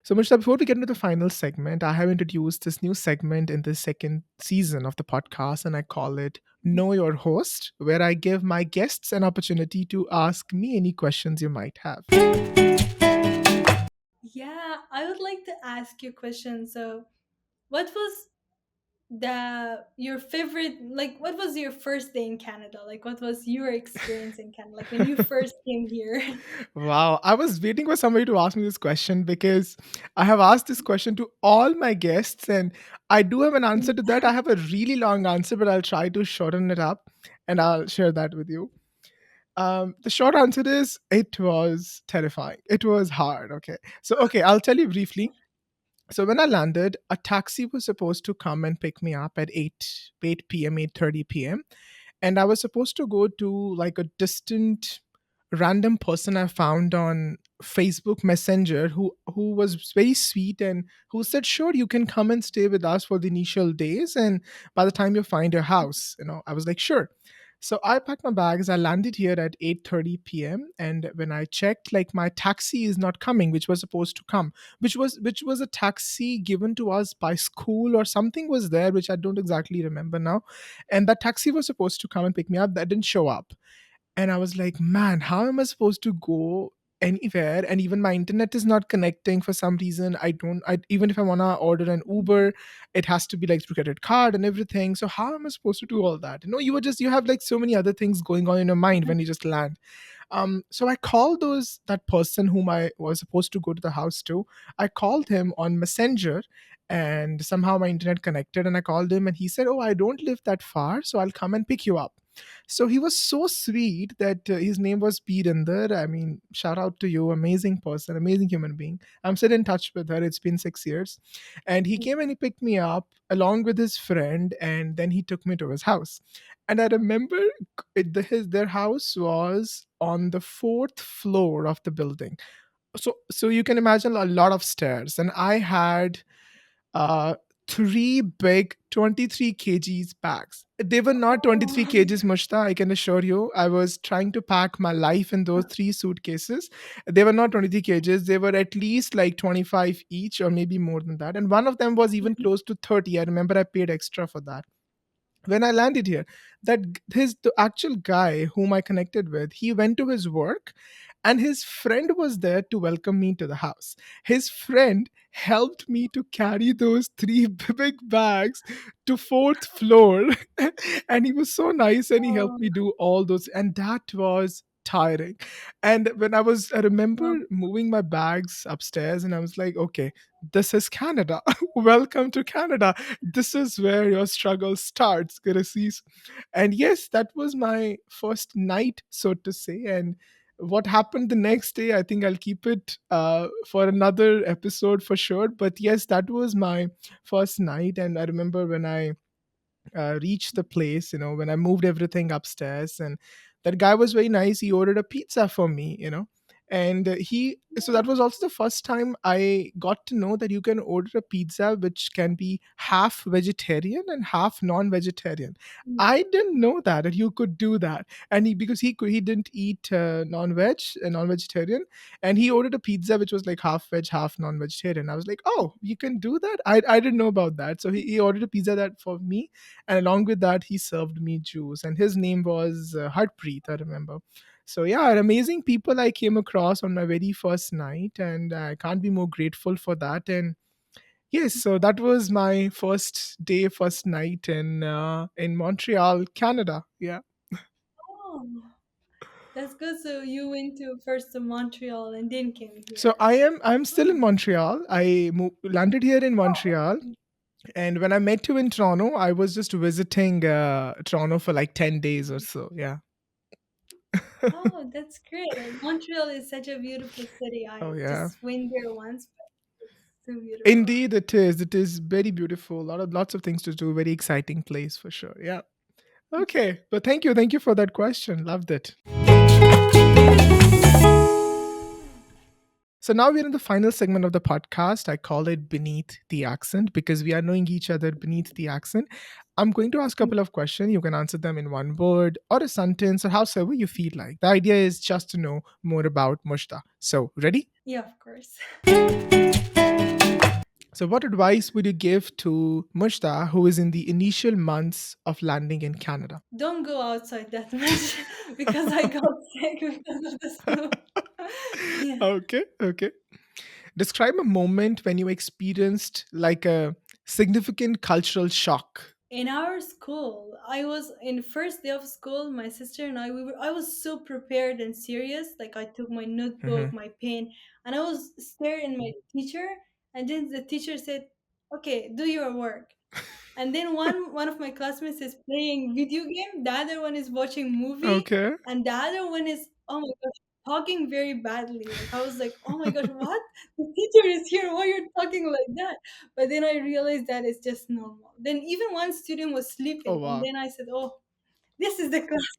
So, Muzhda, before we get into the final segment, I have introduced this new segment in the second season of the podcast, and I call it Know Your Host, where I give my guests an opportunity to ask me any questions you might have. Yeah, I would like to ask you a question. So, what was the your favorite what was your first day in Canada? Like what was your experience in Canada? Like when you first came here? Wow, I was waiting for somebody to ask me this question because I have asked this question to all my guests, and I do have an answer to that. I have a really long answer, but I'll try to shorten it up and I'll share that with you. The short answer is it was terrifying. It was hard. Okay. So, okay, I'll tell you briefly. So when I landed, a taxi was supposed to come and pick me up at 8 p.m., 8:30 p.m. And I was supposed to go to like a distant random person I found on Facebook Messenger who was very sweet and who said, "Sure, you can come and stay with us for the initial days, and by the time you find your house." I was like, "Sure." So I packed my bags. I landed here at 8:30 p.m. And when I checked, like my taxi is not coming, which was supposed to come, which was a taxi given to us by school or something was there, which I don't exactly remember now. And that taxi was supposed to come and pick me up. That didn't show up. And I was like, man, how am I supposed to go anywhere? And even my internet is not connecting for some reason. Even if I want to order an Uber, it has to be like through credit card and everything. So how am I supposed to do all that? You have like so many other things going on in your mind when you just land. So I called that person whom I was supposed to go to the house to. I called him on Messenger, and somehow my internet connected, and I called him and he said, "Oh, I don't live that far, so I'll come and pick you up." So he was so sweet that his name was Peerinder. I mean, shout out to you, amazing person, amazing human being. I'm still in touch with her. It's been 6 years, and he came and he picked me up along with his friend, and then he took me to his house. And I remember their house was on the fourth floor of the building. So you can imagine a lot of stairs, and I had uh, three big 23 kgs bags. They were not 23 Oh. kgs, Mushta, I can assure you. I was trying to pack my life in those three suitcases. They were not 23 kgs. They were at least like 25 each or maybe more than that. And one of them was even close to 30. I remember I paid extra for that. When I landed here, the actual guy whom I connected with, he went to his work, and his friend was there to welcome me to the house. His friend helped me to carry those three big bags to fourth floor, and he was so nice, and he helped Oh, me do all those, and that was tiring. And I remember oh, moving my bags upstairs, and I was like, okay, this is Canada. Welcome to Canada. This is where your struggle starts, Gracies. And yes, that was my first night, so to say. And what happened the next day, I think I'll keep it for another episode for sure. But yes, that was my first night. And I remember when I reached the place, when I moved everything upstairs, and that guy was very nice. He ordered a pizza for me. And so that was also the first time I got to know that you can order a pizza which can be half vegetarian and half non-vegetarian. I didn't know that you could do that. And because he didn't eat non-veg, non-vegetarian, and he ordered a pizza which was like half veg, half non-vegetarian. I was like, oh, you can do that. I didn't know about that. So he ordered a pizza that for me, and along with that he served me juice, and his name was Harpreet, I remember. So yeah, amazing people I came across on my very first night, and I can't be more grateful for that. And yes, so that was my first day, first night in Montreal, Canada. Yeah. oh, that's good. So you went to first to Montreal and then came So here. I'm still in Oh, Montreal. Landed here in Montreal. oh, And when I met you in Toronto, I was just visiting Toronto for like 10 days or so. Yeah. oh, that's great. Montreal is such a beautiful city. Oh, I yeah. just went there once, but it's so beautiful. Indeed, it is. It is very beautiful. Lots of things to do. Very exciting place for sure. Yeah. Okay. But thank you for that question. Loved it. So now we're in the final segment of the podcast. I call it Beneath the Accent because we are knowing each other beneath the accent. I'm going to ask a couple of questions. You can answer them in one word or a sentence or however you feel like. The idea is just to know more about Mushta. So, ready? Yeah, of course. So, what advice would you give to Mujda, who is in the initial months of landing in Canada? Don't go outside that much because I got sick because of the snow. Yeah. Okay, okay. Describe a moment when you experienced like a significant cultural shock. In our school, I was in first day of school. My sister and I was so prepared and serious. Like I took my notebook, Hmm. my pen, and I was staring my teacher. And then the teacher said, "Okay, do your work." And then one of my classmates is playing video game, the other one is watching movie, Okay. and the other one is, oh my gosh, talking very badly. Like I was like, oh my gosh, what? The teacher is here. Why you're talking like that? But then I realized that it's just normal. Then even one student was Oh, sleeping, and wow. then I said, oh, this is the class.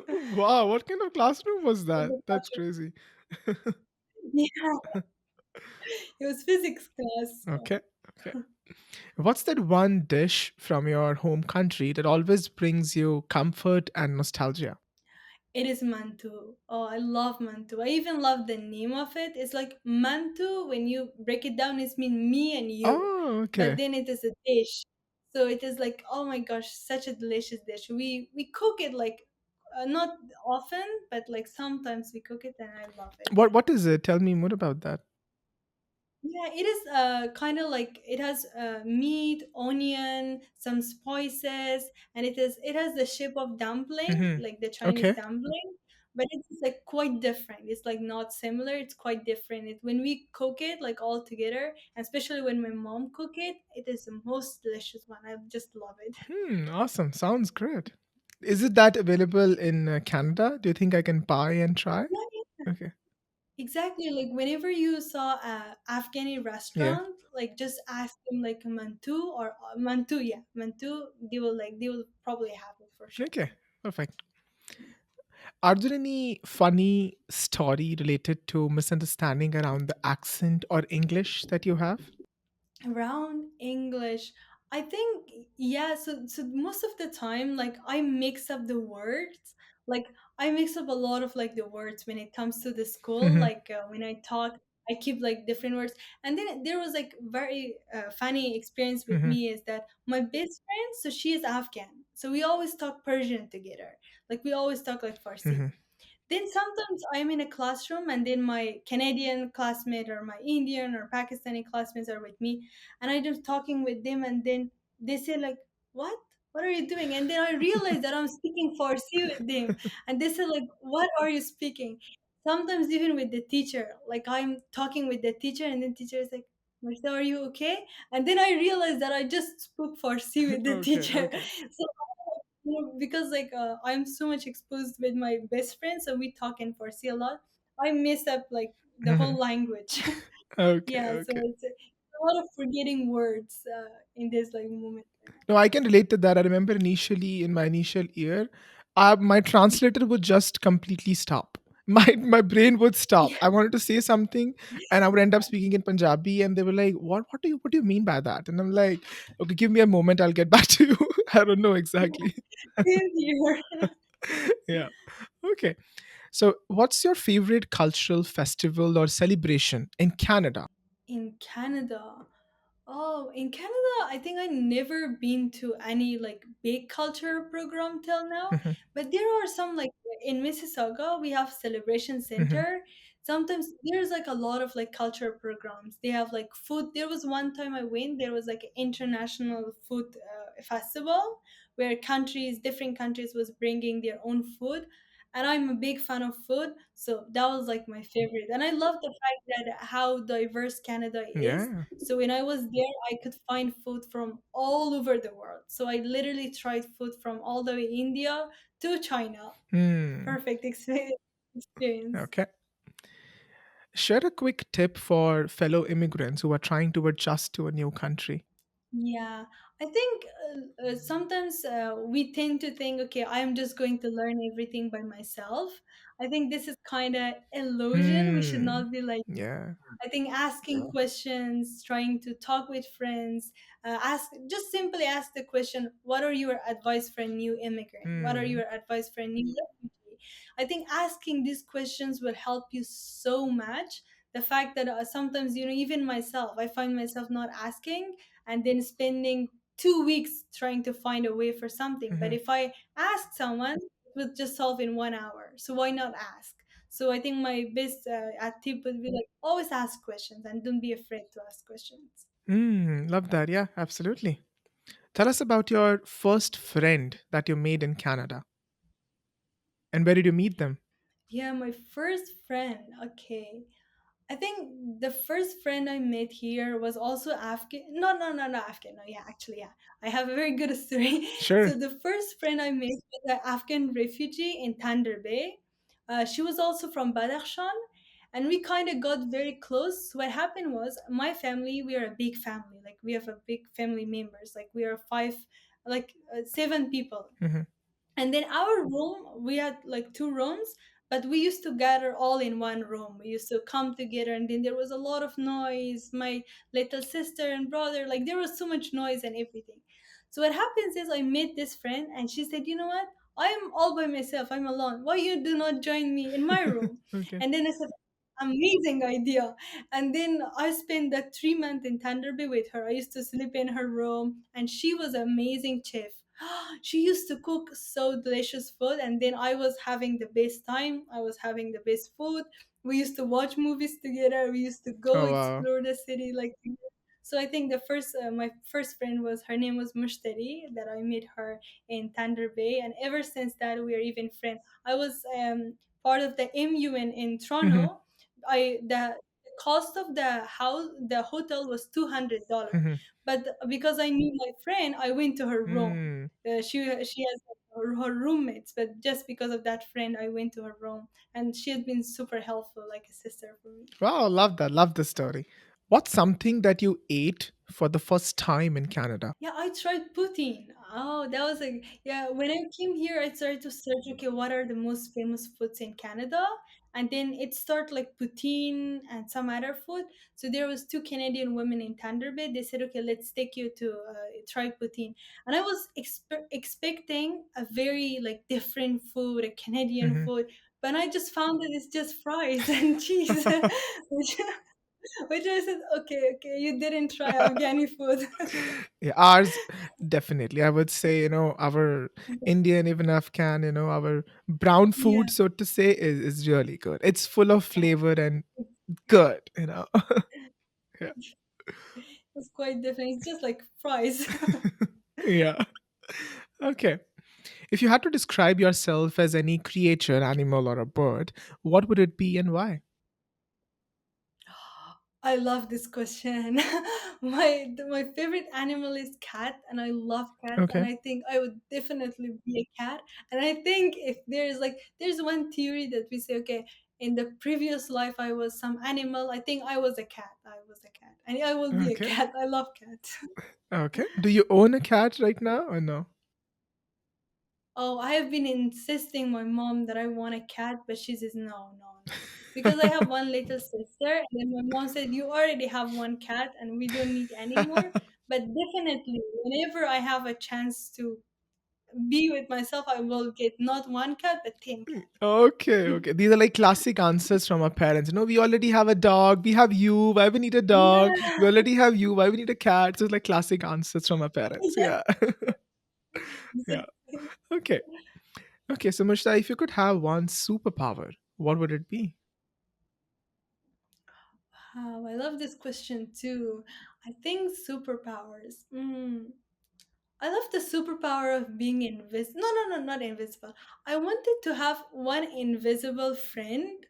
Wow, what kind of classroom was that? That's crazy. Yeah, it was physics class. So. Okay. Okay. What's that one dish from your home country that always brings you comfort and nostalgia? It is mantu. Oh, I love mantu. I even love the name of it. It's like mantu. When you break it down, it's mean me and you, Oh, but okay. then it is a dish. So it is like, oh my gosh, such a delicious dish. We cook it like not often, but like sometimes we cook it, and I love it. What is it? Tell me more about that. Yeah, it is kind of like it has meat, onion, some spices, and it has the shape of dumpling, Hmm. like the Chinese Okay. dumpling, but it's like quite different. It's like not similar. It's quite different. When we cook it like all together, and especially when my mom cook it, it is the most delicious one. I just love it. Awesome. Sounds great. Is it that available in Canada? Do you think I can buy and try? Yeah, Okay. exactly. Like whenever you saw a Afghani Yeah. restaurant, like just ask them like mantu or mantu, yeah, mantu. They will probably have it for sure. Okay. Perfect. Are there any funny story related to misunderstanding around the accent or English that you have? Around English, I think, yeah. So most of the time, like I mix up the words. Like I mix up a lot of like the words when it comes to the school. Hmm. Like when I talk, I keep like different words. And then there was like very funny experience with Hmm. me is that my best friend, so she is Afghan, so we always talk Persian together. Like we always talk like Farsi. Hmm. Then sometimes I'm in a classroom and then my Canadian classmate or my Indian or Pakistani classmates are with me, and I just talking with them, and then they say like, "What? What are you doing?" And then I realize that I'm speaking Farsi with them, and they say like, "What are you speaking?" Sometimes even with the teacher, like I'm talking with the teacher, and then teacher is like, "Mujta, are you okay?" And then I realize that I just spoke Farsi with the Okay. teacher. Okay. So because like I'm so much exposed with my best friend, so we talk in Farsi a lot. I mess up like the Hmm. whole language. Okay. Yeah, so Okay. it's a lot of forgetting words in this like moment. No, I can relate to that. I remember initially in my initial year, my translator would just completely stop. My brain would stop. Yeah, I wanted to say something, and I would end up speaking in Punjabi, and they were like, what do you mean by that?" And I'm like, "Okay, give me a moment. I'll get back to you." I don't know exactly. same here. Yeah. Okay. So, what's your favorite cultural festival or celebration in Canada? In Canada. Oh, in Canada, I think I never been to any like big culture program till now. Mhm, But there are some like in Mississauga, we have celebration mhm, center. Sometimes there's like a lot of like culture programs. They have like food. There was one time I went. There was like an international food festival where different countries, was bringing their own food. And I'm a big fan of food, so that was like my favorite. And I love the fact that how diverse Canada is, yeah. so when I was there, I could find food from all over the world. So I literally tried food from all the way India to China. Hmm. Perfect experience. Okay. Share a quick tip for fellow immigrants who are trying to adjust to a new country. Yeah, I think sometimes we tend to think, okay, I'm just going to learn everything by myself. I think this is kind of illusion. We should Hmm. not be like, Yeah. I think asking questions, trying to talk with friends, just simply ask the question, what are your advice for a new immigrant? What are Hmm. your advice for a new refugee? I think asking these questions will help you so much the fact that sometimes, even myself, I find myself not asking, and then spending 2 weeks trying to find a way for something. But Mhm. if I ask someone, it would just solve in 1 hour. So why not ask? So I think my best tip would be like, always ask questions and don't be afraid to ask questions. Love that. Yeah, absolutely. Tell us about your first friend that you made in Canada, and where did you meet them? Yeah, my first friend. Okay. I think the first friend I met here was also Afghan. No, no, no, no, Afghan. No, yeah, actually, yeah. I have a very good story. Sure. So the first friend I met was an Afghan refugee in Thunder Bay. She was also from Badakhshan, and we kind of got very close. So what happened was, my family, we are a big family. Like, we have a big family members. Like, we are five, like 7 people. Hmm. And then our room, we had like two rooms, but we used to gather all in one room. We used to come together, and then there was a lot of noise. My little sister and brother, like, there was so much noise and everything. So what happens is, I met this friend, and she said, "You know what? I'm all by myself. I'm alone. Why you do not join me in my room?" Okay. And then I said, "Amazing idea." And then I spent that 3 months in Thunder Bay with her. I used to sleep in her room, and she was an amazing chef. She used to cook so delicious food, and then I was having the best time. I was having the best food. We used to watch movies together. We used to go Oh wow. explore the city, like. So I think the first my first friend was, her name was Mushtari, that I met her in Thunder Bay, and ever since that we are even friends. I was part of the MUN in Hmm. Toronto. I the cost of the hotel was $200, Hmm. but because I knew my friend, I went to her room. Mm. She has her roommates, but just because of that friend, I went to her room, and she has been super helpful, like a sister for me. Wow, love that. Love the story. What's something that you ate for the first time in Canada? Yeah, I tried poutine. Oh, that was like, yeah. When I came here, I started to search. Okay, what are the most famous foods in Canada? And then it started like poutine and some other food. So there was two Canadian women in Thunder Bay. They said, "Okay, let's take you to try poutine." And I was expecting a very like different food, a Canadian Hmm. food, but I just found that it's just fries and cheese, which, which I said, "Okay, okay, you didn't try Afghani food." Yeah, ours definitely. I would say, our Indian, even Afghan, our brown Yeah. food, so to say, is really good. It's full of flavor and good. Yeah. It's quite different. It's just like fries. Yeah. Okay. If you had to describe yourself as any creature, animal, or a bird, what would it be and why? I love this question. My favorite animal is cat, and I love cats, and Okay. I think I would definitely be a cat. And I think if there's one theory that we say, okay, in the previous life I was some animal. I think I was a cat. I was a cat, and I will be a Okay. cat. I love cats. Okay. Do you own a cat right now or no? Oh, I have been insisting my mom that I want a cat, but she says no, no, no. Because I have one little sister, and then my mom said, "You already have one cat, and we don't need any more." But definitely, whenever I have a chance to be with myself, I will get not one cat, but 10 cats. Okay, okay. These are like classic answers from our parents. We already have a dog. We have you. Why we need a dog? Yeah, We already have you. Why we need a cat? So it's like classic answers from our parents. yeah, Yeah. Yeah. exactly. Okay. Okay. So Mushta, if you could have one superpower, what would it be? Wow, I love this question too. I think superpowers. I love the superpower of being invisible. No, no, no, not invisible. I wanted to have one invisible friend,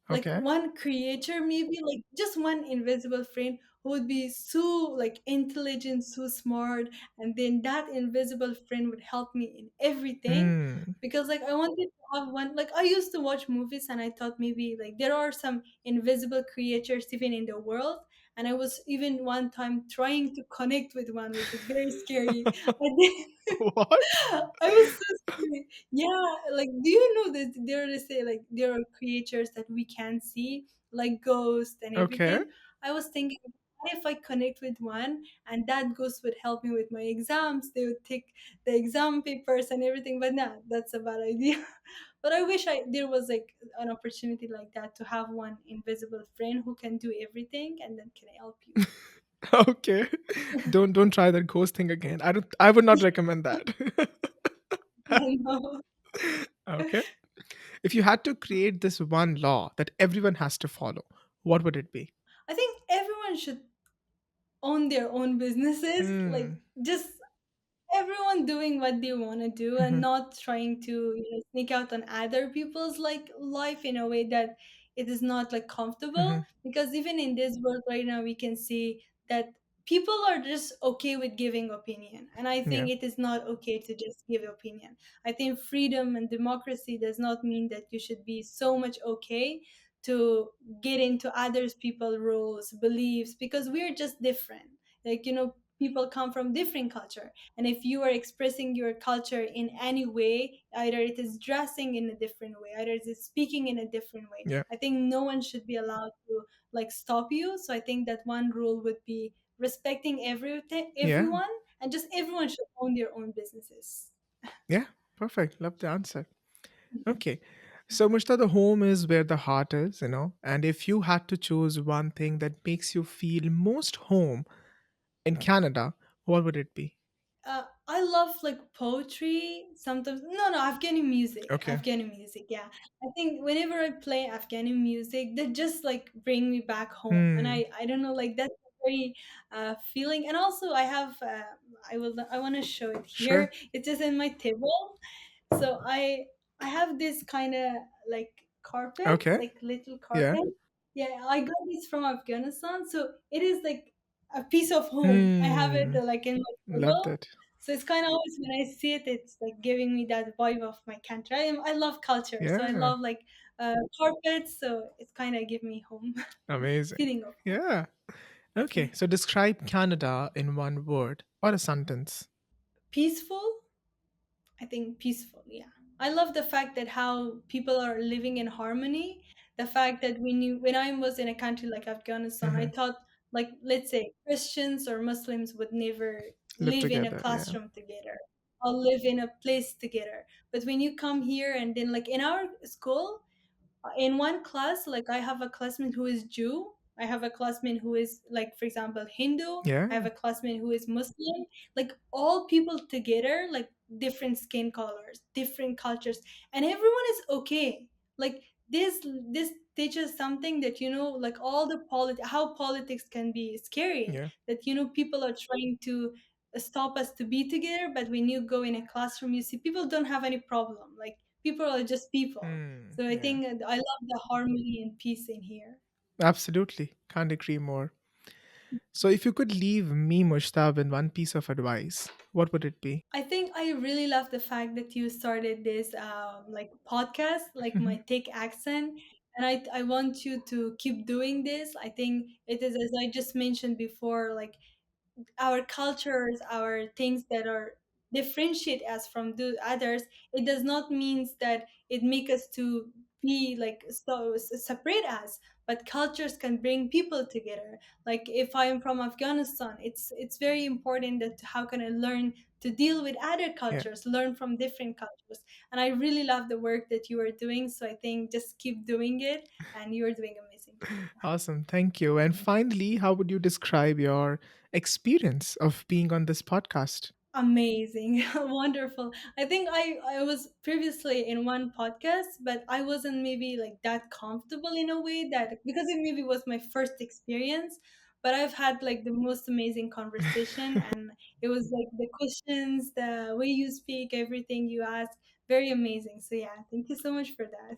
like Okay. one creature, maybe like just one invisible friend who would be so like intelligent, so smart, and then that invisible friend would help me in everything. Hmm. Because like I wanted to have one, like I used to watch movies, and I thought maybe like there are some invisible creatures even in the world. And I was even one time trying to connect with one, which is very scary. And then What? I was so scared. Yeah, like, do you know that they say like there are creatures that we can't see, like ghosts and Okay. everything? I was thinking, what if I connect with one, and that ghost would help me with my exams? They would take the exam papers and everything. But no, that's a bad idea. But I wish there was like an opportunity like that to have one invisible friend who can do everything and then can help you. Okay. Don't try that ghost thing again. I would not recommend that. I know. Okay. If you had to create this one law that everyone has to follow, what would it be? I think everyone should own their own businesses. Like, Hmm. just everyone doing what they want to do and Hmm. not trying to sneak out on other people's like life in a way that it is not like comfortable, Hmm. because even in this world right now we can see that people are just okay with giving opinion, and I Yeah. think it is not okay to just give opinion. I think freedom and democracy does not mean that you should be so much okay to get into others people rules beliefs, because we're just different. Like, people come from different culture, and if you are expressing your culture in any way, either it is dressing in a different way, either it is speaking in a different way, Yeah. I think no one should be allowed to like stop you. So I think that one rule would be respecting everything, Yeah. everyone, and just everyone should own their own businesses. Yeah. Perfect. Love the answer. Okay. So, Mushta, the home is where the heart is, and if you had to choose one thing that makes you feel most home in Canada, what would it be? I love like poetry sometimes. No, no, Afghani music. Okay. Afghani music. Yeah, I think whenever I play Afghani music, that just like bring me back home, and Hmm. I don't know, like that's a very feeling. And also, I have I want to show it Sure. here. It's just in my table. So I have this kind of like carpet, Okay. like little Yeah. carpet. Yeah, I got this from Afghanistan. So it is like a piece of home. I have it Hmm. like in my Love table. that. So it's kind of always when I see it, it's like giving me that vibe of my country. I love culture, so I Yeah. love like carpets. So it's kind of give me home, Amazing. feeling of home. Yeah. Okay. So, describe Canada in one word or a sentence. Peaceful. I think peaceful, yeah. I love the fact that how people are living in harmony. The fact that when I was in a country like Afghanistan, I Hmm. thought like, let's say Christians or Muslims would never Live live in a together. Yeah. classroom together or live in a place together. But when you come here and then like in our school, in one class, like I have a classmate who is Jew, I have a classmate who is like, for example, Hindu, I have Yeah. a classmate who is Muslim, like all people together, like different skin colors, different cultures, and everyone is okay. Like this teaches something that like all the how politics can be scary, Yeah. that people are trying to stop us to be together, but when you go in a classroom you see people don't have any problem, like people are just people. Hmm. So I Yeah. think I love the harmony and peace in here. Absolutely. Can't agree more. So, if you could leave me, Mushtab, in one piece of advice, what would it be? I think I really love the fact that you started this like podcast, like my thick accent, and I want you to keep doing this. I think it is, as I just mentioned before, like our cultures, our things that are differentiate us from the others. It does not mean that it make us to be like so separate us, but cultures can bring people together. Like if I am from Afghanistan, it's very important that how can I learn to deal with other Yeah. cultures, learn from different cultures. And I really love the work that you are doing, so I think just keep doing it, and you're doing amazing job. Awesome. Thank you. And finally, how would you describe your experience of being on this podcast? Amazing. Wonderful. I think I was previously in one podcast, but I wasn't maybe like that comfortable in a way, that because it maybe was my first experience, but I've had like the most amazing conversation, and it was like the questions, the way you speak, everything you ask, very amazing. So yeah, thank you so much for that.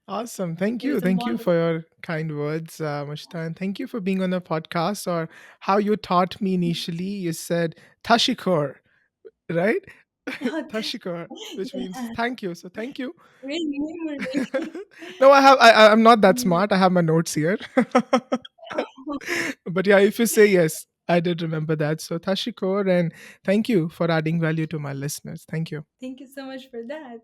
Awesome. Thank It you. was a Thank you for wonderful. your kind words, Mushta. And thank you for being on the podcast, or how you taught me initially. You said Tashikor, right? Tashikor, which means Yeah, thank you. So thank you. great memory. No, I'm not that smart. I have my notes here. But yeah, if you say yes, I did remember that. So Tashikor, and thank you for adding value to my listeners. Thank you. Thank you so much for that.